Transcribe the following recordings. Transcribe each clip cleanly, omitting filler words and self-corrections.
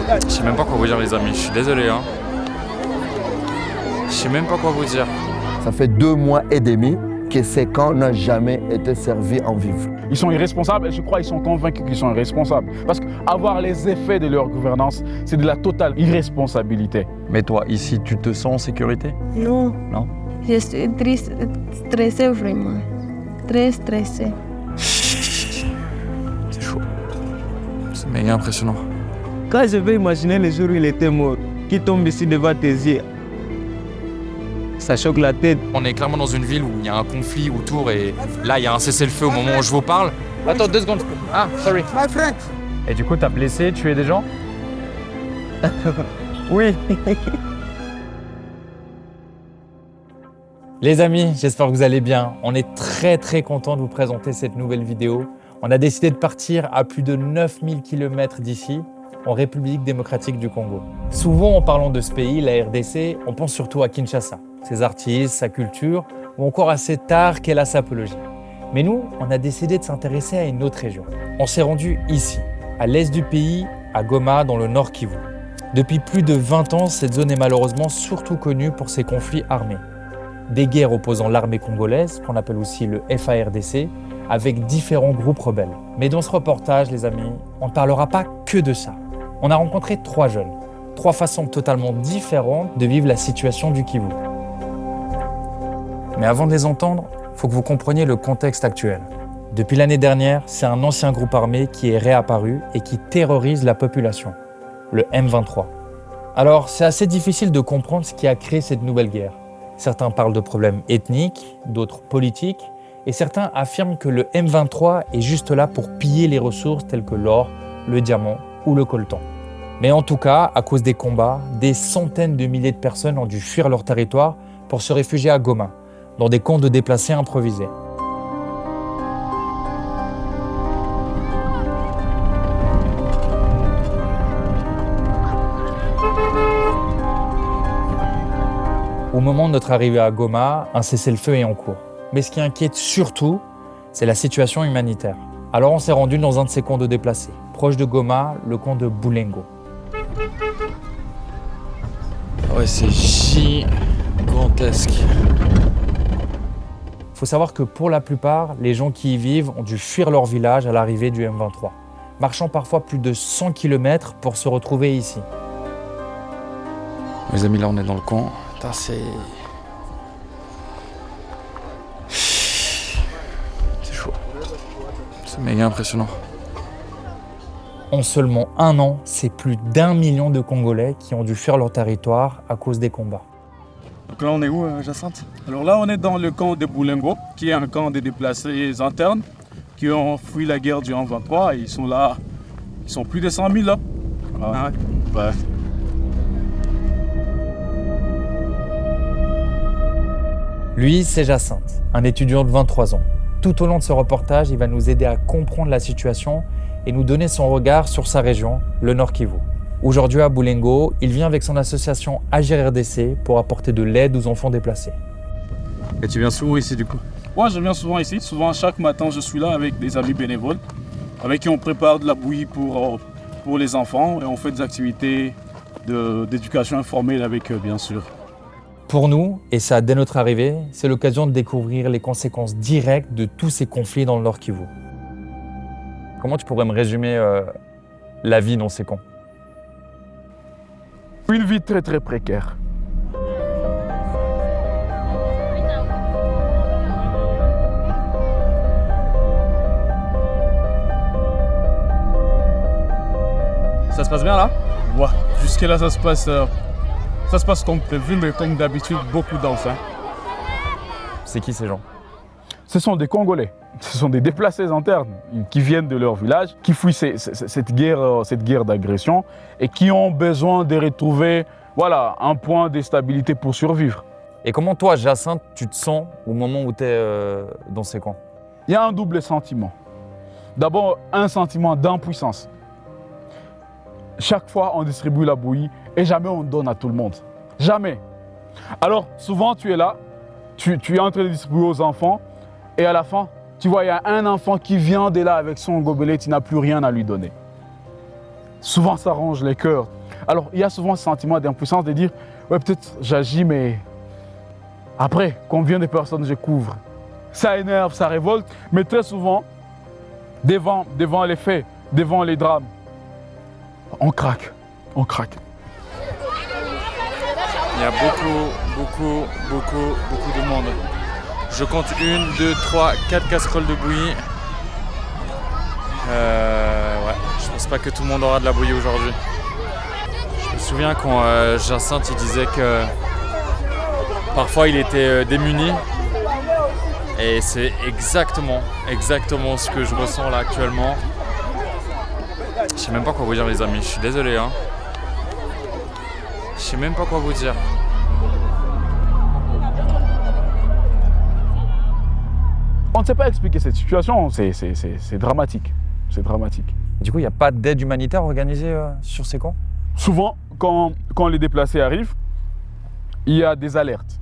Je sais même pas quoi vous dire les amis, je suis désolé hein. Je sais même pas quoi vous dire. Ça fait 2 mois et demi que ces camps n'ont jamais été servis en vivre. Ils sont irresponsables et je crois qu'ils sont convaincus qu'ils sont irresponsables. Parce qu'avoir les effets de leur gouvernance, c'est de la totale irresponsabilité. Mais toi, ici, tu te sens en sécurité? Non. Non? Je suis triste, stressée vraiment. Très stressée. C'est chaud. C'est méga impressionnant. Quand je vais imaginer le jour où il était mort, qui tombe ici devant tes yeux, ça choque la tête. On est clairement dans une ville où il y a un conflit autour et là il y a un cessez-le-feu au moment où je vous parle. Attends 2 secondes. Ah, sorry. My friend. Et du coup, t'as blessé, tué des gens? Oui. Les amis, j'espère que vous allez bien. On est très content de vous présenter cette nouvelle vidéo. On a décidé de partir à plus de 9000 km d'ici, en République démocratique du Congo. Souvent, en parlant de ce pays, la RDC, on pense surtout à Kinshasa, ses artistes, sa culture, ou encore à cet art qu'est la sapologie. Mais nous, on a décidé de s'intéresser à une autre région. On s'est rendu ici, à l'est du pays, à Goma, dans le nord Kivu. Depuis plus de 20 ans, cette zone est malheureusement surtout connue pour ses conflits armés. Des guerres opposant l'armée congolaise, qu'on appelle aussi le FARDC, avec différents groupes rebelles. Mais dans ce reportage, les amis, on ne parlera pas que de ça. On a rencontré 3 jeunes, 3 façons totalement différentes de vivre la situation du Kivu. Mais avant de les entendre, il faut que vous compreniez le contexte actuel. Depuis l'année dernière, c'est un ancien groupe armé qui est réapparu et qui terrorise la population, le M23. Alors, c'est assez difficile de comprendre ce qui a créé cette nouvelle guerre. Certains parlent de problèmes ethniques, d'autres politiques, et certains affirment que le M23 est juste là pour piller les ressources telles que l'or, le diamant ou le coltan. Mais en tout cas, à cause des combats, des centaines de milliers de personnes ont dû fuir leur territoire pour se réfugier à Goma, dans des camps de déplacés improvisés. Au moment de notre arrivée à Goma, un cessez-le-feu est en cours. Mais ce qui inquiète surtout, c'est la situation humanitaire. Alors on s'est rendu dans un de ces camps de déplacés, proche de Goma, le camp de Bulengo. Ouais, c'est gigantesque. Il faut savoir que pour la plupart, les gens qui y vivent ont dû fuir leur village à l'arrivée du M23, marchant parfois plus de 100 km pour se retrouver ici. Les amis, là on est dans le camp. Putain, c'est chaud. C'est méga impressionnant. En seulement 1 an, c'est plus d'1 million de Congolais qui ont dû fuir leur territoire à cause des combats. Donc là, on est où, Jacinthe? Alors là, on est dans le camp de Bulengo, qui est un camp de déplacés internes qui ont fui la guerre du M23 et ils sont là. Ils sont plus de 100 000 là. Ah, ouais. Lui, c'est Jacinthe, un étudiant de 23 ans. Tout au long de ce reportage, il va nous aider à comprendre la situation et nous donner son regard sur sa région, le Nord Kivu. Aujourd'hui à Bulengo, il vient avec son association Agir RDC pour apporter de l'aide aux enfants déplacés. Et tu viens souvent ici du coup? Moi, je viens souvent ici. Souvent, chaque matin, je suis là avec des amis bénévoles avec qui on prépare de la bouillie pour les enfants et on fait des activités d'éducation informelle avec eux, bien sûr. Pour nous, et ça dès notre arrivée, c'est l'occasion de découvrir les conséquences directes de tous ces conflits dans le Nord Kivu. Comment tu pourrais me résumer la vie dans ces camps? Une vie très précaire. Ça se passe bien là? Ouais, jusque-là, ça se passe comme prévu, mais comme d'habitude, beaucoup d'enfants. C'est qui ces gens? Ce sont des Congolais, ce sont des déplacés internes qui viennent de leur village, qui fuient cette guerre d'agression et qui ont besoin de retrouver un point de stabilité pour survivre. Et comment toi, Jacinthe, tu te sens au moment où tu es dans ces camps? Il y a un double sentiment. D'abord, un sentiment d'impuissance. Chaque fois, on distribue la bouillie et jamais on donne à tout le monde. Jamais. Alors, souvent, tu es là, tu es en train de distribuer aux enfants et à la fin, tu vois, il y a un enfant qui vient de là avec son gobelet, tu n'as plus rien à lui donner. souvent ça ronge les cœurs. Alors il y a souvent ce sentiment d'impuissance de dire ouais, peut-être j'agis, mais après, combien de personnes je couvre? Ça énerve, ça révolte, mais très souvent, devant les faits, devant les drames, on craque, on craque. Il y a beaucoup de monde. Je compte 1, 2, 3, 4 casseroles de bouillie. Ouais, je pense pas que tout le monde aura de la bouillie aujourd'hui. Je me souviens quand Jacinthe il disait que parfois il était démuni. Et c'est exactement ce que je ressens là actuellement. Je sais même pas quoi vous dire les amis, je suis désolé hein. Je sais même pas quoi vous dire. On ne sait pas expliquer cette situation, c'est dramatique. C'est dramatique. Du coup, il n'y a pas d'aide humanitaire organisée sur ces camps? Souvent, quand les déplacés arrivent, il y a des alertes.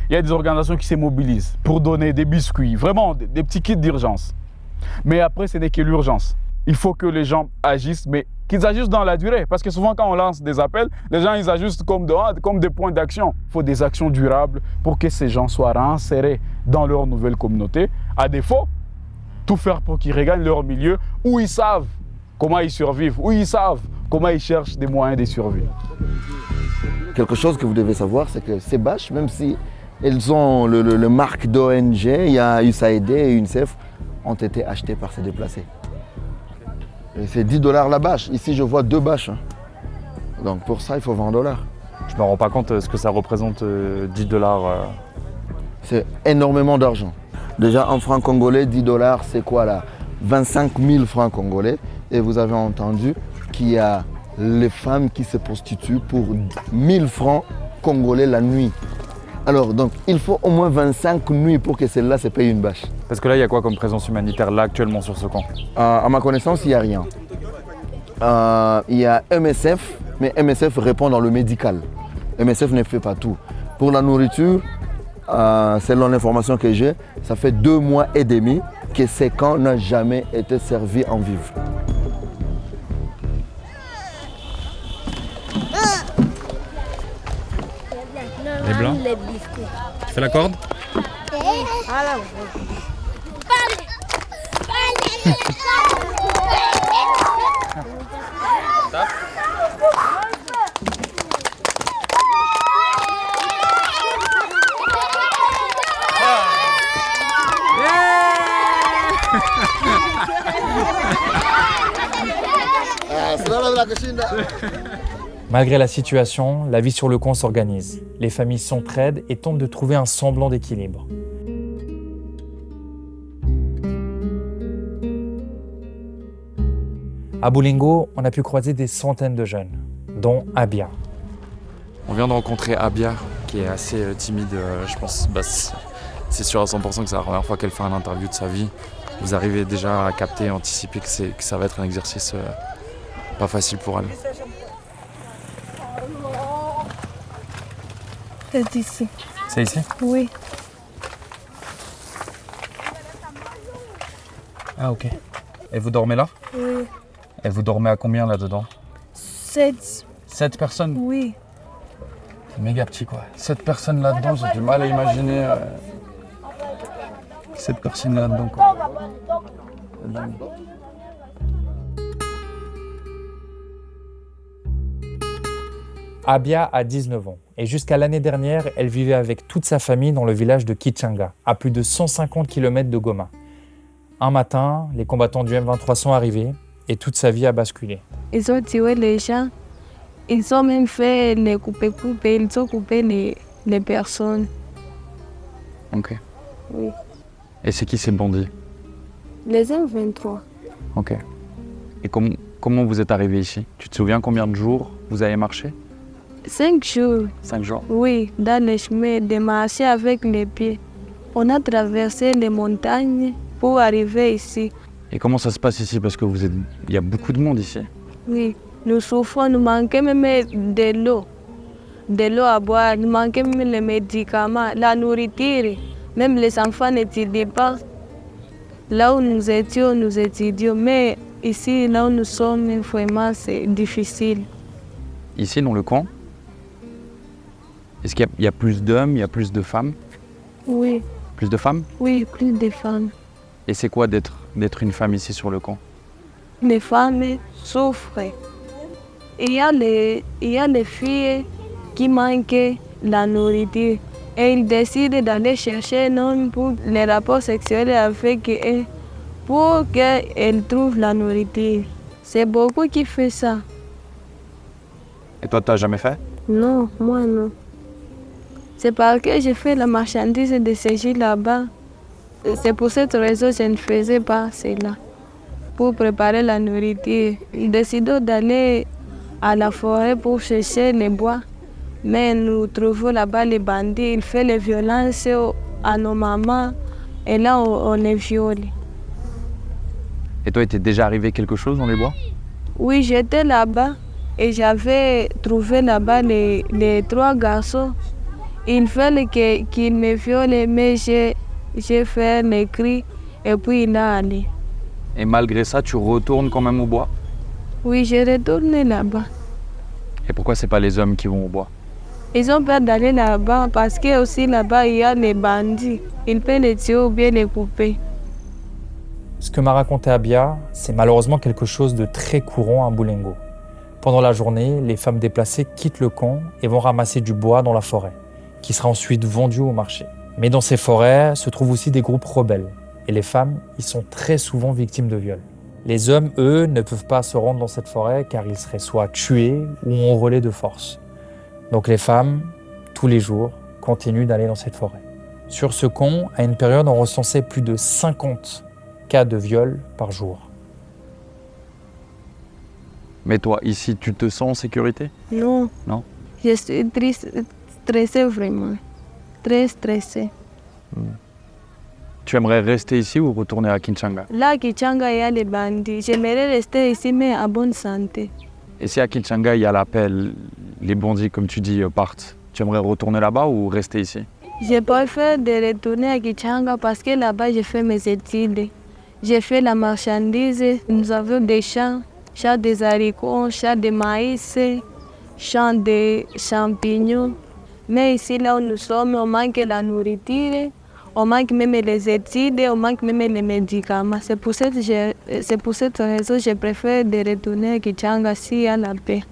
Il y a des organisations qui se mobilisent pour donner des biscuits, vraiment des petits kits d'urgence. Mais après, ce n'est que l'urgence. Il faut que les gens agissent, mais qu'ils agissent dans la durée. Parce que souvent, quand on lance des appels, les gens ils ajustent comme des points d'action. Il faut des actions durables pour que ces gens soient réinsérés dans leur nouvelle communauté. À défaut, tout faire pour qu'ils regagnent leur milieu où ils savent comment ils survivent, où ils savent comment ils cherchent des moyens de survie. Quelque chose que vous devez savoir, c'est que ces bâches, même si elles ont le marque d'ONG, il y a USAID et UNICEF, ont été achetées par ces déplacés. Et c'est 10 $ la bâche. Ici, je vois 2 bâches. Donc pour ça, il faut 20 $. Je me rends pas compte ce que ça représente 10 $. C'est énormément d'argent. Déjà, en francs congolais, 10 $, c'est quoi là? 25 000 francs congolais. Et vous avez entendu qu'il y a les femmes qui se prostituent pour 1000 francs congolais la nuit. Alors, donc, il faut au moins 25 nuits pour que celle-là se paye une bâche. Parce que là, il y a quoi comme présence humanitaire là actuellement sur ce camp? À ma connaissance, il n'y a rien. Il y a MSF, mais MSF répond dans le médical. MSF ne fait pas tout. Pour la nourriture, selon l'information que j'ai, ça fait 2 mois et demi que ces camps n'ont jamais été servis en vivre. Les blancs? Fais la corde? Malgré la situation, la vie sur le camp s'organise. Les familles s'entraident et tentent de trouver un semblant d'équilibre. À Boulingo, on a pu croiser des centaines de jeunes, dont Abia. On vient de rencontrer Abia, qui est assez timide, je pense. C'est sûr à 100% que c'est la première fois qu'elle fait une interview de sa vie. Vous arrivez déjà à capter, à anticiper que ça va être un exercice pas facile pour elle. C'est ici. C'est ici? Oui. Ah ok. Et vous dormez là? Oui. Et vous dormez à combien là-dedans? 7. 7 personnes? Oui. C'est méga petit quoi. 7 personnes là-dedans, j'ai du mal à imaginer 7 personnes là-dedans quoi. C'est dingue. Abia a 19 ans et jusqu'à l'année dernière, elle vivait avec toute sa famille dans le village de Kichanga, à plus de 150 km de Goma. Un matin, les combattants du M23 sont arrivés et toute sa vie a basculé. Ils ont tué les gens. Ils ont même fait les couper-couper. Ils ont coupé les personnes. Ok. Oui. Et c'est qui ces bandits? Les M23. Ok. Et comment vous êtes arrivé ici? Tu te souviens combien de jours vous avez marché? 5 jours. 5 jours? Oui, dans les chemins, de marcher avec les pieds. On a traversé les montagnes pour arriver ici. Et comment ça se passe ici? Parce que il y a beaucoup de monde ici. Oui, nous souffrons, nous manquons même de l'eau. De l'eau à boire, nous manquons même les médicaments, la nourriture. Même les enfants n'étudient pas. Là où nous étions, nous étudions. Mais ici, là où nous sommes, vraiment, c'est difficile. Ici, dans le camp, est-ce qu'il y a plus d'hommes, il y a plus de femmes? Oui, Plus de femmes? oui, plus de femmes. Et c'est quoi d'être une femme ici sur le camp? Les femmes souffrent. Il y a les filles qui manquent la nourriture. Et ils décident d'aller chercher un homme pour les rapports sexuels avec eux, pour qu'elles trouvent la nourriture. C'est beaucoup qui font ça. Et toi, tu n'as jamais fait? Non, moi non. C'est parce que j'ai fait la marchandise de séjour là-bas. C'est pour cette raison que je ne faisais pas cela. Pour préparer la nourriture, ils décident d'aller à la forêt pour chercher les bois. Mais nous trouvons là-bas les bandits, ils font les violences à nos mamans et là on les viole. Et toi, il t'est déjà arrivé quelque chose dans les bois? Oui, j'étais là-bas et j'avais trouvé là-bas les 3 garçons. Ils veulent qu'ils me violent, mais j'ai fait les cris et puis il a allé. Et malgré ça, tu retournes quand même au bois? Oui, j'ai retourné là-bas. Et pourquoi c'est pas les hommes qui vont au bois? Ils ont peur d'aller là-bas parce que aussi là-bas il y a les bandits. Ils peuvent les tuer ou bien les couper. Ce que m'a raconté Abia, c'est malheureusement quelque chose de très courant à Boulengo. Pendant la journée, les femmes déplacées quittent le camp et vont ramasser du bois dans la forêt, qui sera ensuite vendu au marché. Mais dans ces forêts se trouvent aussi des groupes rebelles. Et les femmes y sont très souvent victimes de viols. Les hommes, eux, ne peuvent pas se rendre dans cette forêt car ils seraient soit tués ou enrôlés de force. Donc les femmes, tous les jours, continuent d'aller dans cette forêt. Sur ce camp, à une période, on recensait plus de 50 cas de viol par jour. Mais toi, ici, tu te sens en sécurité? Non. Non? Je suis triste, stressée vraiment. Très stressée. Tu aimerais rester ici ou retourner à Kinshasa? Là, à Kichanga, il y a les bandits. J'aimerais rester ici, mais à bonne santé. Et si à Kinshasa, il y a l'appel, les bandits, comme tu dis, partent, tu aimerais retourner là-bas ou rester ici? Je préfère de retourner à Kichanga parce que là-bas, j'ai fait mes études. J'ai fait la marchandise. Nous avons des champs des haricots, champs de maïs, champs de champignons. Mais ici, là où nous sommes, on manque la nourriture, on manque même les études, on manque même les médicaments. C'est pour cette raison que je préfère de retourner à Kichanga s'il y a la paix.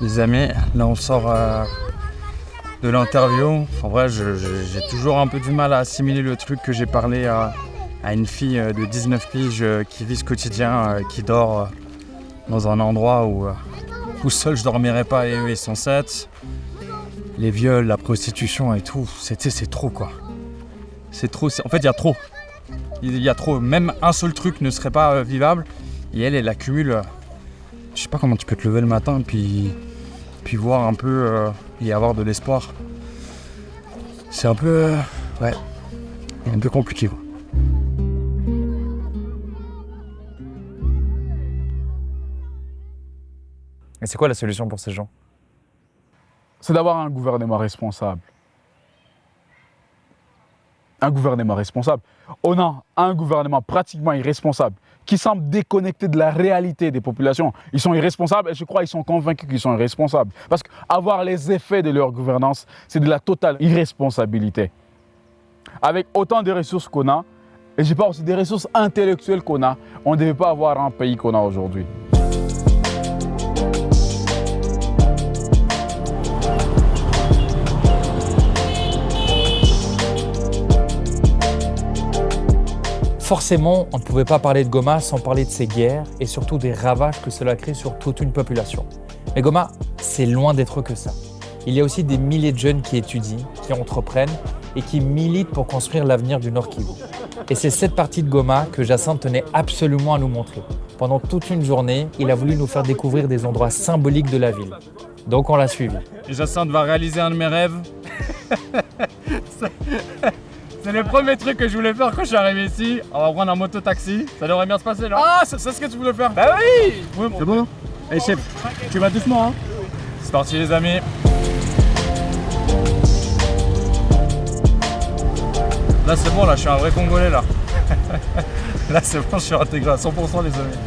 Les amis, là on sort de l'interview. En vrai, j'ai toujours un peu du mal à assimiler le truc que j'ai parlé à une fille de 19 piges qui vit ce quotidien, qui dort dans un endroit où seul je dormirais pas et eux ils sont 7. Les viols, la prostitution et tout, c'est trop quoi. C'est trop, en fait il y a trop. Il y a trop, même un seul truc ne serait pas vivable et elle accumule. Je sais pas comment tu peux te lever le matin puis voir un peu et avoir de l'espoir. C'est un peu ouais, un peu compliqué quoi. Et c'est quoi la solution pour ces gens? C'est d'avoir un gouvernement responsable. Un gouvernement responsable. On a un gouvernement pratiquement irresponsable qui semble déconnecté de la réalité des populations. Ils sont irresponsables et je crois qu'ils sont convaincus qu'ils sont irresponsables. Parce qu'avoir les effets de leur gouvernance, c'est de la totale irresponsabilité. Avec autant de ressources qu'on a, et je parle aussi des ressources intellectuelles qu'on a, on ne devait pas avoir un pays qu'on a aujourd'hui. Forcément, on ne pouvait pas parler de Goma sans parler de ces guerres et surtout des ravages que cela crée sur toute une population. Mais Goma, c'est loin d'être que ça. Il y a aussi des milliers de jeunes qui étudient, qui entreprennent et qui militent pour construire l'avenir du Nord Kivu. Et c'est cette partie de Goma que Jacinthe tenait absolument à nous montrer. Pendant toute une journée, il a voulu nous faire découvrir des endroits symboliques de la ville. Donc on l'a suivi. Et Jacinthe va réaliser un de mes rêves. C'est le premier truc que je voulais faire quand je suis arrivé ici. On va prendre un moto-taxi. Ça devrait bien se passer là. Ah, c'est ce que tu voulais faire? Bah oui. C'est bon? Hey chef, tu vas doucement hein? C'est parti les amis. Là c'est bon, là je suis un vrai Congolais là. Là c'est bon, je suis intégré à 100% les amis.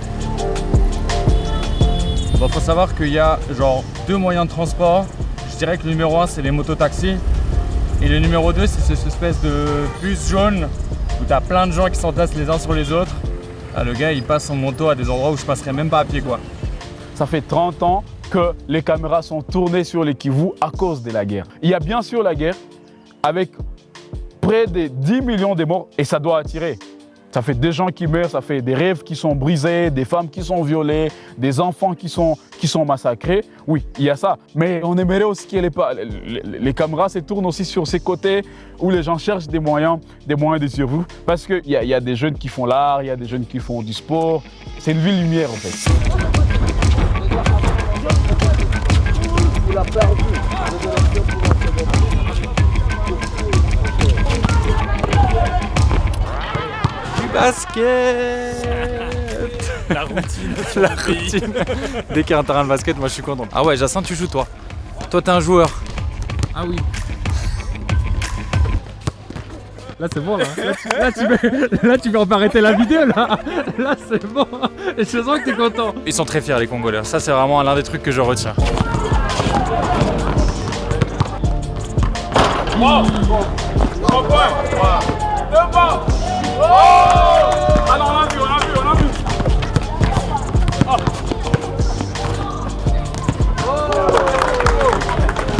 Bon, faut savoir qu'il y a genre 2 moyens de transport. Je dirais que le numéro 1 c'est les mototaxis. Et le numéro 2 c'est cette espèce de bus jaune où t'as plein de gens qui s'entassent les uns sur les autres. Ah, le gars il passe en moto à des endroits où je passerais même pas à pied quoi. Ça fait 30 ans que les caméras sont tournées sur les Kivu à cause de la guerre. Il y a bien sûr la guerre avec près de 10 millions de morts et ça doit attirer. Ça fait des gens qui meurent, ça fait des rêves qui sont brisés, des femmes qui sont violées, des enfants qui sont massacrés. Oui, il y a ça. Mais on aimerait aussi que les caméras se tournent aussi sur ces côtés où les gens cherchent des moyens de survie. Parce qu'il y a des jeunes qui font l'art, il y a des jeunes qui font du sport. C'est une ville lumière en fait. Il a perdu. Basket. La routine. La routine. Dès qu'il y a un terrain de basket, moi je suis content. Ah ouais, Jacinthe, tu joues toi. Toi t'es un joueur. Ah oui. Là c'est bon là. Là tu peux pas arrêter la vidéo là. Là c'est bon. Et je sens que t'es content. Ils sont très fiers les Congolais. Ça c'est vraiment l'un des trucs que je retiens. Wow. 3 points. 2 points. Oh! Ah non, on a vu.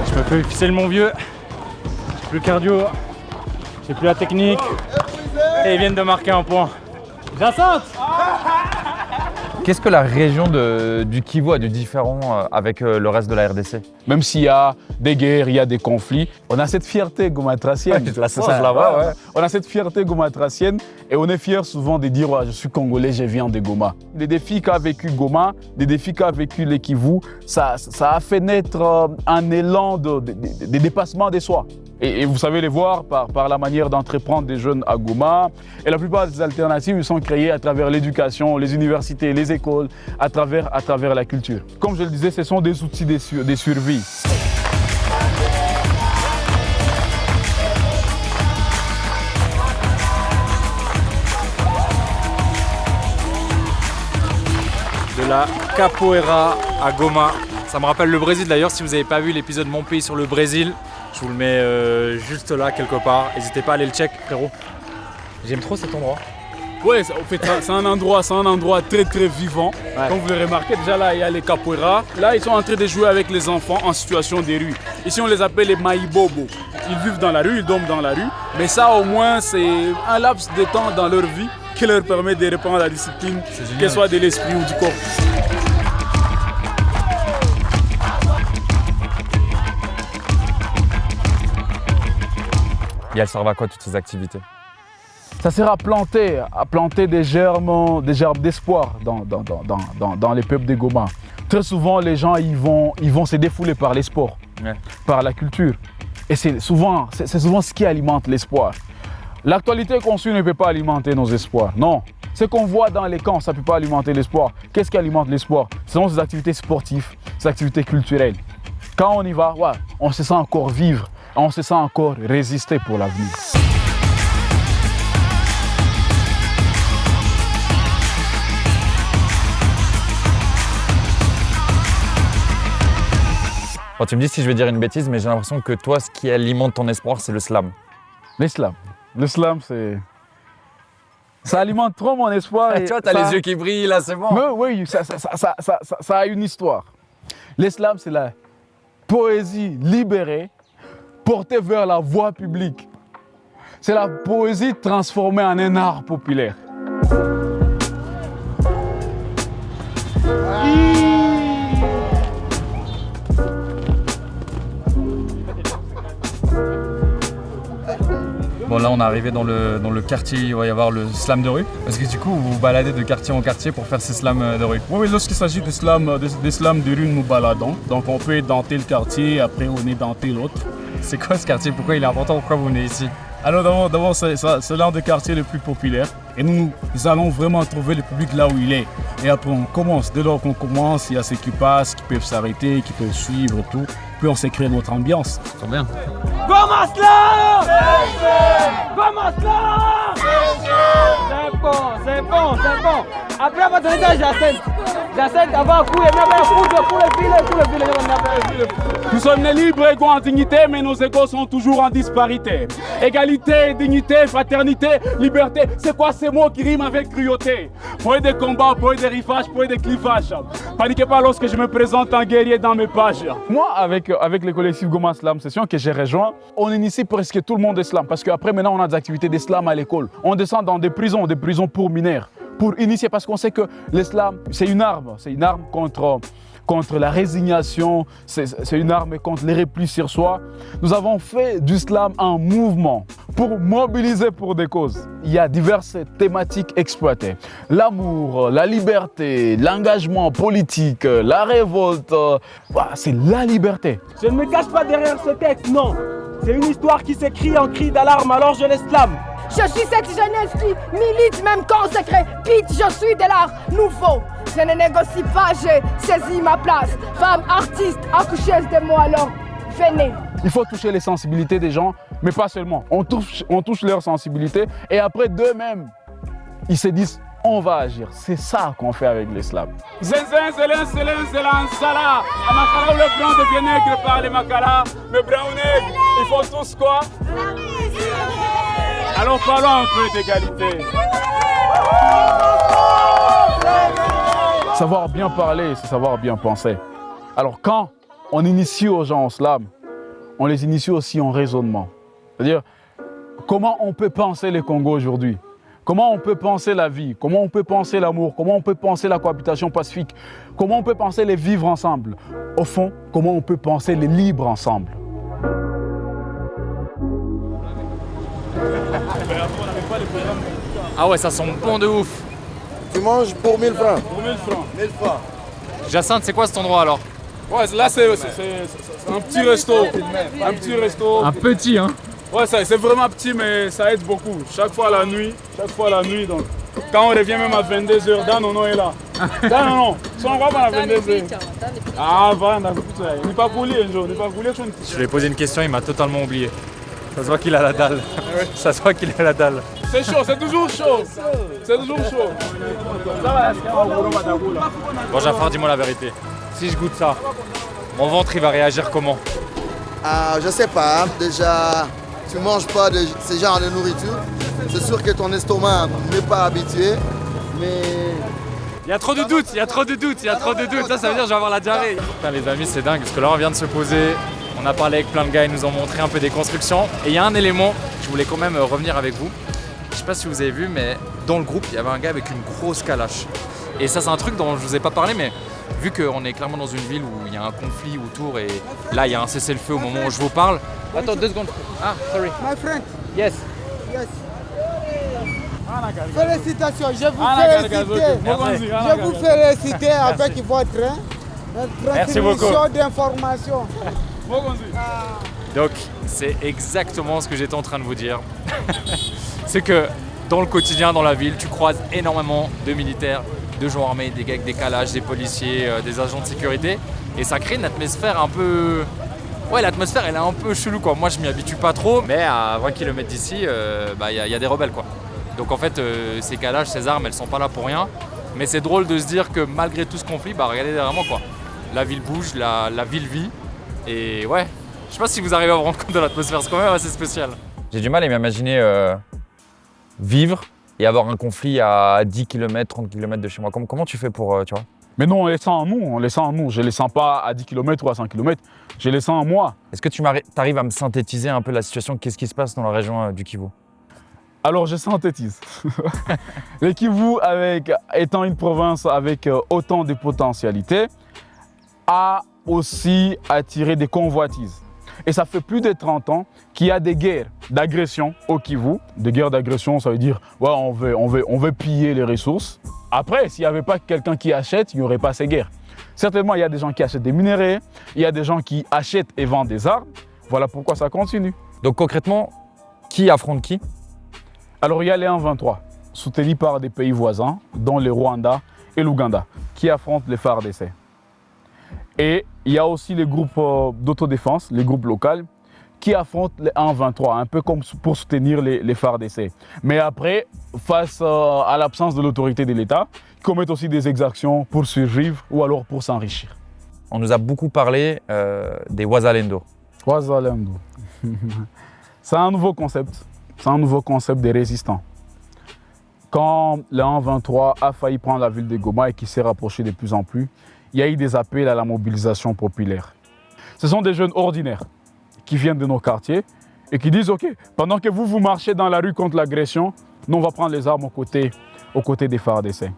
Je me fais fixer mon vieux. J'ai plus le cardio. J'ai plus la technique. Et ils viennent de marquer un point. Jacinthe! Qu'est-ce que la région du Kivu a de différent avec le reste de la RDC? Même s'il y a des guerres, il y a des conflits, on a cette fierté gomatracienne. Ouais, là-bas, On a cette fierté gomatracienne et on est fier souvent de dire ouais, je suis congolais, je viens de Goma. Les défis qu'a vécu Goma, des défis qu'a vécu les Kivu, ça a fait naître un élan de dépassement de soi. Et vous savez les voir par la manière d'entreprendre des jeunes à Goma. Et la plupart des alternatives ils sont créées à travers l'éducation, les universités, les écoles, à travers la culture. Comme je le disais, ce sont des outils de survie. De la capoeira à Goma. Ça me rappelle le Brésil d'ailleurs, si vous n'avez pas vu l'épisode Mon pays sur le Brésil, je vous le mets juste là quelque part. N'hésitez pas à aller le check, frérot. J'aime trop cet endroit. Oui, en fait, c'est un endroit très très vivant. Ouais. Comme vous le remarquez, déjà là, il y a les capoeira. Là, ils sont en train de jouer avec les enfants en situation de rue. Ici, on les appelle les maïbobo. Ils vivent dans la rue, ils dorment dans la rue. Mais ça, au moins, c'est un laps de temps dans leur vie qui leur permet de reprendre la discipline, qu'elle soit de l'esprit ou du corps. Et elles servent à quoi toutes ces activités? Ça sert à planter des germes d'espoir dans les peuples de Goma. Très souvent, les gens ils vont se défouler par les sports, par la culture. Et c'est souvent ce qui alimente l'espoir. L'actualité qu'on suit ne peut pas alimenter nos espoirs, non. Ce qu'on voit dans les camps, ça ne peut pas alimenter l'espoir. Qu'est-ce qui alimente l'espoir? Ce sont ces activités sportives, ces activités culturelles. Quand on y va, ouais, on se sent encore vivre, on se sent encore résister pour l'avenir. Bon, tu me dis si je vais dire une bêtise, mais j'ai l'impression que toi, ce qui alimente ton espoir, c'est le slam. L'islam. L'islam, c'est... Ça alimente trop mon espoir. Tu vois, t'as les yeux qui brillent, là, c'est bon. Mais oui, ça a une histoire. L'islam, c'est la poésie libérée, portée vers la voie publique. C'est la poésie transformée en un art populaire. Bon là on est arrivé dans le quartier, il va y avoir le slam de rue. Parce que du coup vous vous baladez de quartier en quartier pour faire ces slams de rue. Oui, lorsqu'il s'agit de slams de rue, nous baladons. Donc on peut édenter le quartier, après on édenter l'autre. C'est quoi ce quartier? Pourquoi il est important? Pourquoi vous venez ici? Alors d'abord c'est l'un des quartiers les plus populaires et nous allons vraiment trouver le public là où il est. Et après on commence, dès lors qu'on commence, il y a ceux qui passent, qui peuvent s'arrêter, qui peuvent suivre et tout. Puis on s'est créé notre ambiance. Trop bien. Commence là! Commence là! C'est bon. Après, on va donner à Jacinthe. Jacinthe, avant un coup, il y a un foudre pour le filet. Nous sommes libres, égaux en dignité, mais nos égaux sont toujours en disparité. Égalité, dignité, fraternité, liberté, c'est quoi ces mots qui riment avec cruauté? Point de combat, point de rivage, point de clivage. Paniquez pas lorsque je me présente en guerrier dans mes pages. Moi, avec le collectif Goma Slam Session que j'ai rejoint, on initie presque tout le monde d'islam. Parce qu'après, maintenant, on a des activités d'islam à l'école. On descend dans des prisons pour mineurs, pour initier, parce qu'on sait que l'islam, c'est une arme contre la résignation, c'est une arme contre les replis sur soi. Nous avons fait du slam un mouvement pour mobiliser pour des causes. Il y a diverses thématiques exploitées. L'amour, la liberté, l'engagement politique, la révolte. C'est la liberté. Je ne me cache pas derrière ce texte, non. C'est une histoire qui s'écrit en cri d'alarme, alors je l'exclame. Je suis cette jeunesse qui milite même consacrée. Pete, je suis de l'art nouveau. Je ne négocie pas, j'ai saisi ma place. Femme, artiste, accoucheuse de moi, alors venez. Il faut toucher les sensibilités des gens, mais pas seulement. On touche leurs sensibilités et après d'eux-mêmes, ils se disent on va agir. C'est ça qu'on fait avec l'islam. Le blanc devient nègre par les makala, le blanc nègre, ils font tous quoi? Alors parlons un peu d'égalité. Savoir bien parler, c'est savoir bien penser. Alors quand on initie aux gens en slam, on les initie aussi en raisonnement. C'est-à-dire, comment on peut penser le Congo aujourd'hui? Comment on peut penser la vie? Comment on peut penser l'amour? Comment on peut penser la cohabitation pacifique? Comment on peut penser les vivre ensemble? Au fond, comment on peut penser les libres ensemble? Ah ouais, ça sent bon de ouf. Tu manges pour 1000 francs. Pour 1000 francs. 1000 francs. Jacinthe, c'est quoi cet endroit alors? Ouais, là c'est un petit resto. Un petit resto. Un petit, hein? Ouais, c'est vraiment petit, mais ça aide beaucoup. Chaque fois la nuit, donc. Quand on revient même à 22h, Dan Nono est là. Dan Nono, si on va pas à 22h. Ah, va, on a fait ça. Il n'est pas poli un jour, il n'est pas poli. Je lui ai posé une question, il m'a totalement oublié. Ça se voit qu'il a la dalle. Ça se voit qu'il a la dalle. C'est chaud, c'est toujours chaud. C'est toujours chaud. Bon, Jafar, dis-moi la vérité. Si je goûte ça, mon ventre, il va réagir comment? Je sais pas, déjà, tu manges pas de ce genre de nourriture. C'est sûr que ton estomac n'est pas habitué, mais... Il y a trop de doutes, il y a trop de doutes. Ça veut dire que je vais avoir la diarrhée. Putain, les amis, c'est dingue, parce que là, on vient de se poser. On a parlé avec plein de gars, ils nous ont montré un peu des constructions. Et il y a un élément, je voulais quand même revenir avec vous. Je sais pas si vous avez vu, mais dans le groupe, il y avait un gars avec une grosse calache. Et ça, c'est un truc dont je vous ai pas parlé, mais vu qu'on est clairement dans une ville où il y a un conflit autour et là, il y a un cessez-le-feu au moment où je vous parle. Attends, 2 secondes. Ah, sorry. My friend, Yes. yes. Félicitations, je vous félicite avec votre transmission d'informations. Donc, c'est exactement ce que j'étais en train de vous dire. C'est que dans le quotidien, dans la ville, tu croises énormément de militaires, de gens armés, des gars avec des calages, des policiers, des agents de sécurité. Et ça crée une atmosphère un peu... Ouais, l'atmosphère, elle est un peu chelou, quoi. Moi, je m'y habitue pas trop, mais à 20 km d'ici, y a des rebelles, quoi. Donc en fait, ces calages, ces armes, elles sont pas là pour rien. Mais c'est drôle de se dire que malgré tout ce conflit, regardez derrière moi, quoi. La ville bouge, la ville vit. Et ouais, je sais pas si vous arrivez à vous rendre compte de l'atmosphère, c'est quand même assez spécial. J'ai du mal à m'imaginer vivre et avoir un conflit à 10 km, 30 km de chez moi. Comment tu fais pour, tu vois? Mais non, on les sent en nous. Je les sens pas à 10 km ou à 100 km, je les sens en moi. Est-ce que tu arrives à me synthétiser un peu la situation? Qu'est-ce qui se passe dans la région du Kivu? Alors je synthétise. Le Kivu, étant une province avec autant de potentialités, a aussi attiré des convoitises. Et ça fait plus de 30 ans qu'il y a des guerres d'agression au Kivu. Des guerres d'agression, ça veut dire ouais, on veut piller les ressources. Après, s'il n'y avait pas quelqu'un qui achète, il n'y aurait pas ces guerres. Certainement, il y a des gens qui achètent des minerais, il y a des gens qui achètent et vendent des armes. Voilà pourquoi ça continue. Donc concrètement, Qui affronte qui? Alors il y a les 1-23, soutenus par des pays voisins, dont le Rwanda et l'Ouganda, qui affrontent les FARDC. Et il y a aussi les groupes d'autodéfense, les groupes locaux, qui affrontent les 1-23, un peu comme pour soutenir les FARDC. Mais après, face à l'absence de l'autorité de l'État, ils commettent aussi des exactions pour survivre ou alors pour s'enrichir. On nous a beaucoup parlé des Wazalendo. Wazalendo. C'est un nouveau concept. C'est un nouveau concept des résistants. Quand le 1-23 a failli prendre la ville de Goma et qui s'est rapproché de plus en plus, il y a eu des appels à la mobilisation populaire. Ce sont des jeunes ordinaires qui viennent de nos quartiers et qui disent « Ok, pendant que vous marchez dans la rue contre l'agression, nous on va prendre les armes aux côtés des FARDC. »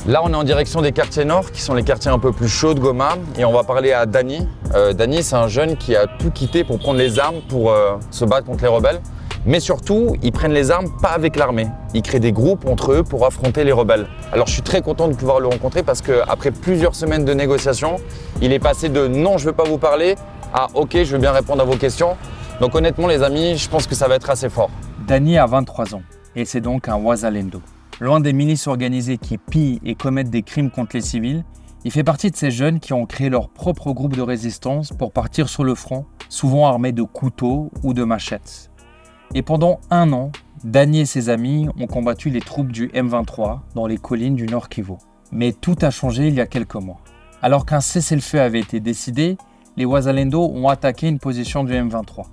Là, on est en direction des quartiers nord, qui sont les quartiers un peu plus chauds de Goma. Et on va parler à Dani. Dani, c'est un jeune qui a tout quitté pour prendre les armes pour se battre contre les rebelles. Mais surtout, ils prennent les armes pas avec l'armée. Ils créent des groupes entre eux pour affronter les rebelles. Alors, je suis très content de pouvoir le rencontrer parce qu'après plusieurs semaines de négociations, il est passé de « non, je veux pas vous parler » à « ok, je veux bien répondre à vos questions ». Donc honnêtement, les amis, je pense que ça va être assez fort. Dani a 23 ans et c'est donc un Wazalendo. Loin des milices organisées qui pillent et commettent des crimes contre les civils, il fait partie de ces jeunes qui ont créé leur propre groupe de résistance pour partir sur le front, souvent armés de couteaux ou de machettes. Et pendant 1 an, Dani et ses amis ont combattu les troupes du M23 dans les collines du Nord Kivu. Mais tout a changé il y a quelques mois. Alors qu'un cessez-le-feu avait été décidé, les Wazalendo ont attaqué une position du M23.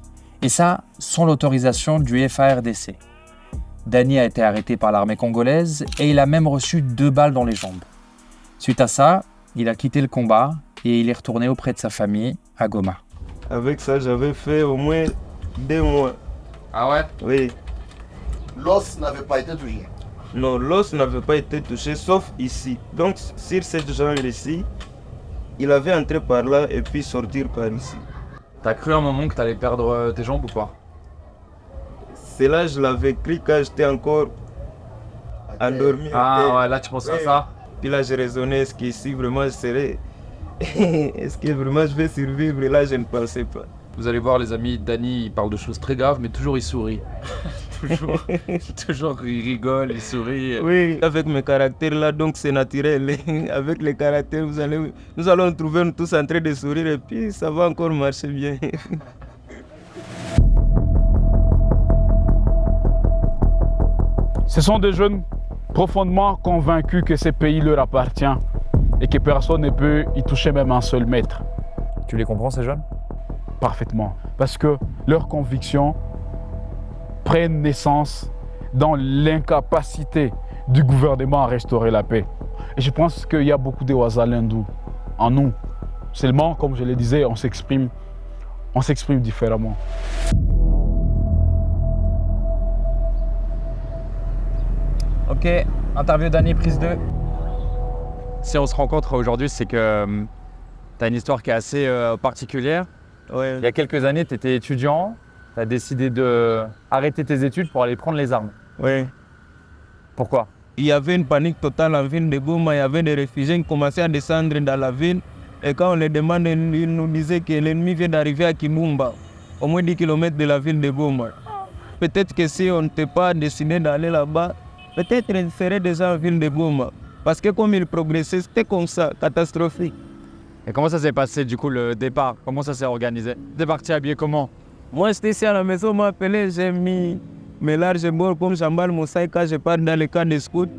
Et ça, sans l'autorisation du FARDC. Dani a été arrêté par l'armée congolaise et il a même reçu 2 balles dans les jambes. Suite à ça, il a quitté le combat et il est retourné auprès de sa famille à Goma. Avec ça, j'avais fait au moins 2 mois. Ah ouais? Oui. L'os n'avait pas été touché. Non, l'os n'avait pas été touché, sauf ici. Donc, sur cette jambe ici, il avait entré par là et puis sortir par ici. T'as cru un moment que t'allais perdre tes jambes ou pas? C'est là que je l'avais cru quand j'étais encore endormi. Ah ouais, là tu pensais à ça? Puis là, j'ai raisonné, est-ce qu'ici vraiment je serais... est-ce que vraiment je vais survivre? Et là, je ne pensais pas. Vous allez voir les amis, Dani il parle de choses très graves mais toujours il sourit. toujours il rigole, il sourit. Oui, avec mes caractères là, donc c'est naturel. Avec les caractères, nous allons trouver tous en train de sourire et puis ça va encore marcher bien. Ce sont des jeunes profondément convaincus que ce pays leur appartient et que personne ne peut y toucher même un seul mètre. Tu les comprends, ces jeunes? Parfaitement. Parce que leurs convictions prennent naissance dans l'incapacité du gouvernement à restaurer la paix. Et je pense qu'il y a beaucoup de Wazalendo en nous. Seulement, comme je le disais, on s'exprime différemment. Ok, interview Dani, prise 2. Si on se rencontre aujourd'hui, c'est que t'as une histoire qui est assez particulière. Ouais. Il y a quelques années, tu étais étudiant, tu as décidé d'arrêter tes études pour aller prendre les armes. Oui. Pourquoi? Il y avait une panique totale en ville de Goma, il y avait des réfugiés qui commençaient à descendre dans la ville. Et quand on les demande, ils nous disaient que l'ennemi vient d'arriver à Kimumba, au moins 10 km de la ville de Goma. Peut-être que si on n'était pas décidé d'aller là-bas, peut-être on serait déjà en ville de Goma. Parce que comme il progressait, c'était comme ça, catastrophique. Et comment ça s'est passé du coup le départ? Comment ça s'est organisé? T'es parti habillé comment? Moi j'étais ici à la maison, on m'a appelé, j'ai mis mes larges bords comme j'emballe mon sac quand je pars dans le camp de scout.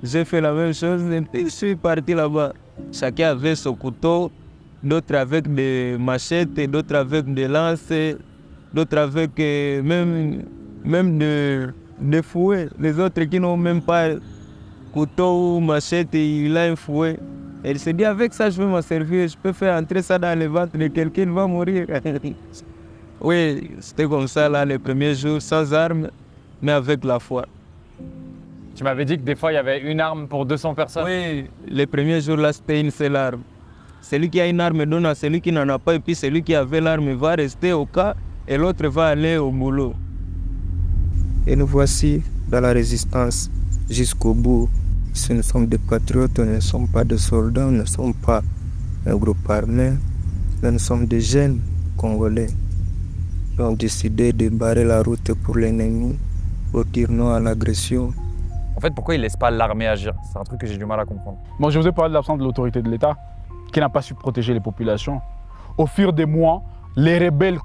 J'ai fait la même chose et je suis parti là-bas. Chacun avait son couteau, d'autres avec des machettes, d'autres avec des lances, d'autres avec même des fouets. Les autres qui n'ont même pas couteau ou machette, il a un fouet. Et il s'est dit, avec ça, je vais m'en servir, je peux faire entrer ça dans le ventre de quelqu'un, il va mourir. Oui, c'était comme ça, là, les premiers jours, sans armes, mais avec la foi. Tu m'avais dit que des fois, il y avait une arme pour 200 personnes. Oui, les premiers jours, là, c'était une seule arme. Celui qui a une arme donne à celui qui n'en a pas, et puis celui qui avait l'arme va rester au cas, et l'autre va aller au boulot. Et nous voici dans la résistance jusqu'au bout. Si nous sommes des patriotes, nous ne sommes pas des soldats, nous ne sommes pas un groupe armé. Nous sommes des jeunes Congolais qui ont décidé de barrer la route pour l'ennemi, pour dire non à l'agression. En fait, pourquoi ils ne laissent pas l'armée agir? C'est un truc que j'ai du mal à comprendre. Moi, je vous ai parlé de l'absence de l'autorité de l'État, qui n'a pas su protéger les populations. Au fur des mois, les rebelles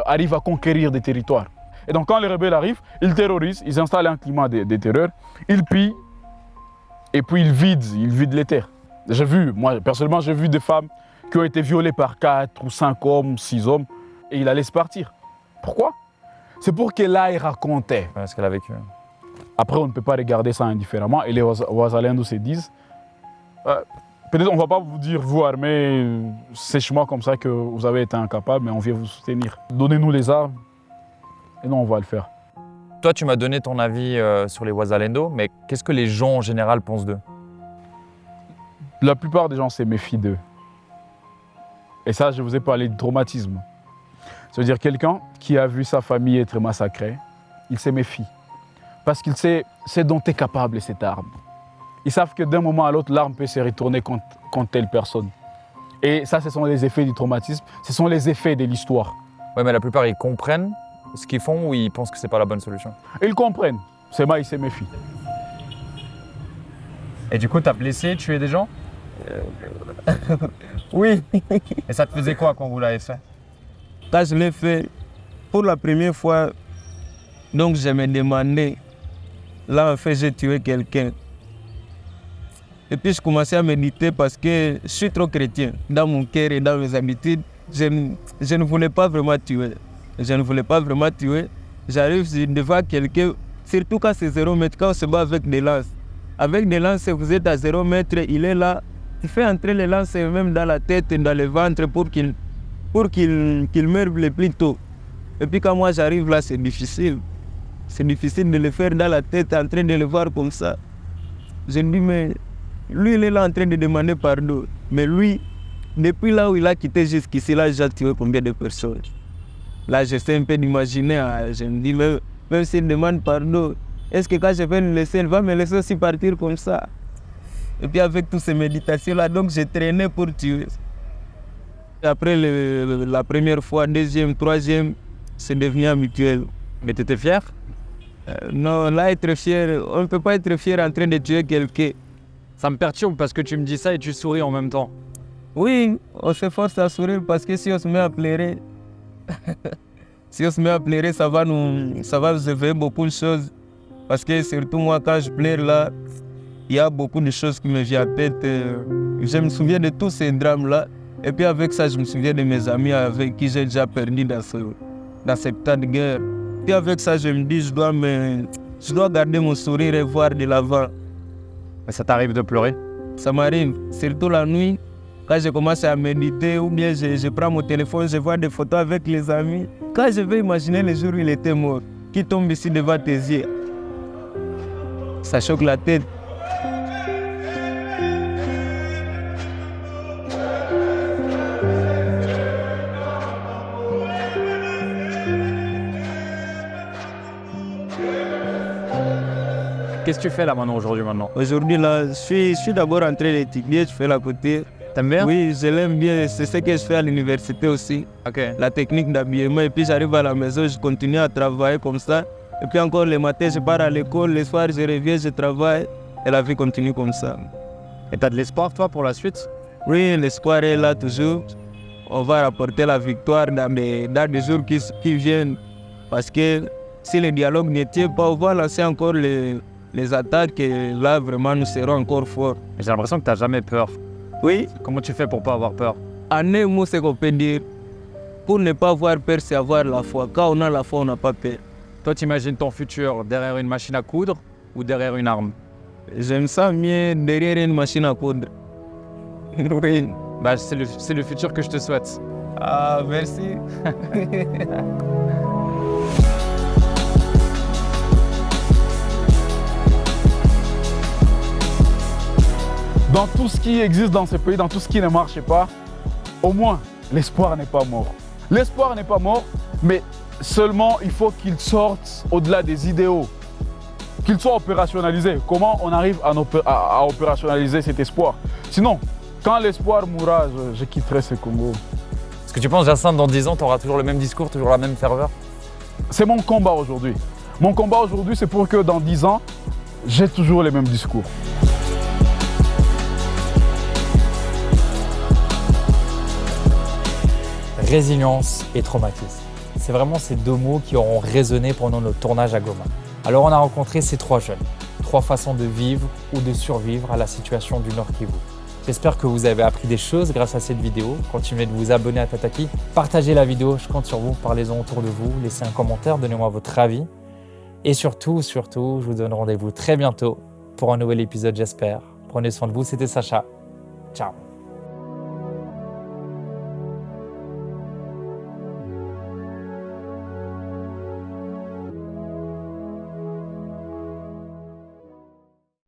arrivent à conquérir des territoires. Et donc, quand les rebelles arrivent, ils terrorisent, ils installent un climat de terreur, ils pillent, et puis ils vident les terres. Moi, personnellement, j'ai vu des femmes qui ont été violées par 4 ou 5 hommes, 6 hommes, et ils la laissent partir. Pourquoi? C'est pour qu'elle aille raconter. Ouais, ce qu'elle a vécu. Après, on ne peut pas regarder ça indifféremment. Et les Ouazalendo se disent, peut-être on ne va pas vous dire, vous armés, sèchement comme ça que vous avez été incapable, mais on vient vous soutenir. Donnez-nous les armes et nous, on va le faire. Toi, tu m'as donné ton avis sur les Ouazalendo, mais qu'est-ce que les gens en général pensent d'eux? La plupart des gens se méfient d'eux. Et ça, je vous ai parlé de traumatisme. Ça veut dire quelqu'un qui a vu sa famille être massacrée, il se méfie. Parce qu'il sait ce dont est capable cette arme. Ils savent que d'un moment à l'autre, l'arme peut se retourner contre telle personne. Et ça, ce sont les effets du traumatisme, ce sont les effets de l'histoire. Ouais, mais la plupart, ils comprennent ce qu'ils font ou ils pensent que c'est pas la bonne solution? Ils comprennent, seulement ils se méfient. Et du coup, t'as blessé, tué des gens? Oui, Et ça te faisait quoi quand vous l'avez fait? quand je l'ai fait, pour la première fois, donc je me demandais, là en fait j'ai tué quelqu'un. Et puis je commençais à méditer parce que je suis trop chrétien. Dans mon cœur et dans mes habitudes, je ne voulais pas vraiment tuer. Je ne voulais pas vraiment tuer. J'arrive devant quelqu'un, surtout quand c'est 0 mètre, quand on se bat avec des lances. Avec des lances, vous êtes à 0 mètre, il est là. Il fait entrer les lances même dans la tête et dans le ventre pour qu'il meure le plus tôt. Et puis quand moi j'arrive là, c'est difficile. C'est difficile de le faire dans la tête, en train de le voir comme ça. Je me dis, mais lui, il est là en train de demander pardon. Mais lui, depuis là où il a quitté jusqu'ici, là, j'ai tué combien de personnes? Là, j'essaie un peu d'imaginer. Je me dis, même s'il demande pardon, est-ce que quand je vais le laisser, il va me laisser aussi partir comme ça? Et puis avec toutes ces méditations-là, donc j'ai traîné pour tuer. Et après la première fois, deuxième, troisième, c'est devenu habituel. Mais t'étais fier? Non, là, être fier, on ne peut pas être fier en train de tuer quelqu'un. Ça me perturbe parce que tu me dis ça et tu souris en même temps. Oui, on s'efforce à sourire parce que si on se met à pleurer, ça va nous éveiller beaucoup de choses. Parce que surtout moi, quand je pleure là, il y a beaucoup de choses qui me viennent à la tête. Je me souviens de tous ces drames-là. Et puis avec ça, je me souviens de mes amis avec qui j'ai déjà perdu dans ce temps de guerre. Puis avec ça, je me dis, je dois garder mon sourire et voir de l'avant. Mais ça t'arrive de pleurer? Ça m'arrive, surtout la nuit, quand je commence à méditer ou bien je prends mon téléphone, je vois des photos avec les amis. Quand je vais imaginer le jour où il était mort, qui tombe ici devant tes yeux, ça choque la tête. Qu'est-ce que tu fais là maintenant, aujourd'hui maintenant? Aujourd'hui, là, je suis d'abord en train d'étudier, je fais la côté. T'aimes bien? Oui, je l'aime bien, c'est ce que je fais à l'université aussi. Ok. La technique d'habillement, et puis j'arrive à la maison, je continue à travailler comme ça. Et puis encore le matin, je pars à l'école, le soir, je reviens, je travaille, et la vie continue comme ça. Et t'as de l'espoir, toi, pour la suite? Oui, l'espoir est là toujours. On va rapporter la victoire dans des jours qui viennent. Parce que si le dialogue ne tient pas, on va lancer encore les attaques et là, vraiment, nous serons encore forts. J'ai l'impression que t'as jamais peur. Oui. Comment tu fais pour pas avoir peur? En un mot, c'est qu'on peut dire, pour ne pas avoir peur, c'est avoir la foi. Quand on a la foi, on n'a pas peur. Toi, t'imagines ton futur derrière une machine à coudre ou derrière une arme? J'aime ça mieux derrière une machine à coudre. Oui. Bah, c'est le futur que je te souhaite. Ah, merci. Dans tout ce qui existe dans ce pays, dans tout ce qui ne marche pas, au moins, l'espoir n'est pas mort. L'espoir n'est pas mort, mais seulement il faut qu'il sorte au-delà des idéaux. qu'il soit opérationnalisé. Comment on arrive à opérationnaliser cet espoir? Sinon, quand l'espoir mourra, je quitterai ce Congo. Est-ce que tu penses, Jacinthe, dans 10 ans, tu auras toujours le même discours, toujours la même ferveur? C'est mon combat aujourd'hui. Mon combat aujourd'hui, c'est pour que dans 10 ans, j'ai toujours les mêmes discours. Résilience et traumatisme. C'est vraiment ces deux mots qui auront résonné pendant notre tournage à Goma. Alors on a rencontré ces 3 jeunes, 3 façons de vivre ou de survivre à la situation du Nord Kivu. J'espère que vous avez appris des choses grâce à cette vidéo. Continuez de vous abonner à Tataki, partagez la vidéo, je compte sur vous, parlez-en autour de vous, laissez un commentaire, donnez-moi votre avis. Et surtout, je vous donne rendez-vous très bientôt pour un nouvel épisode, j'espère. Prenez soin de vous, c'était Sacha. Ciao.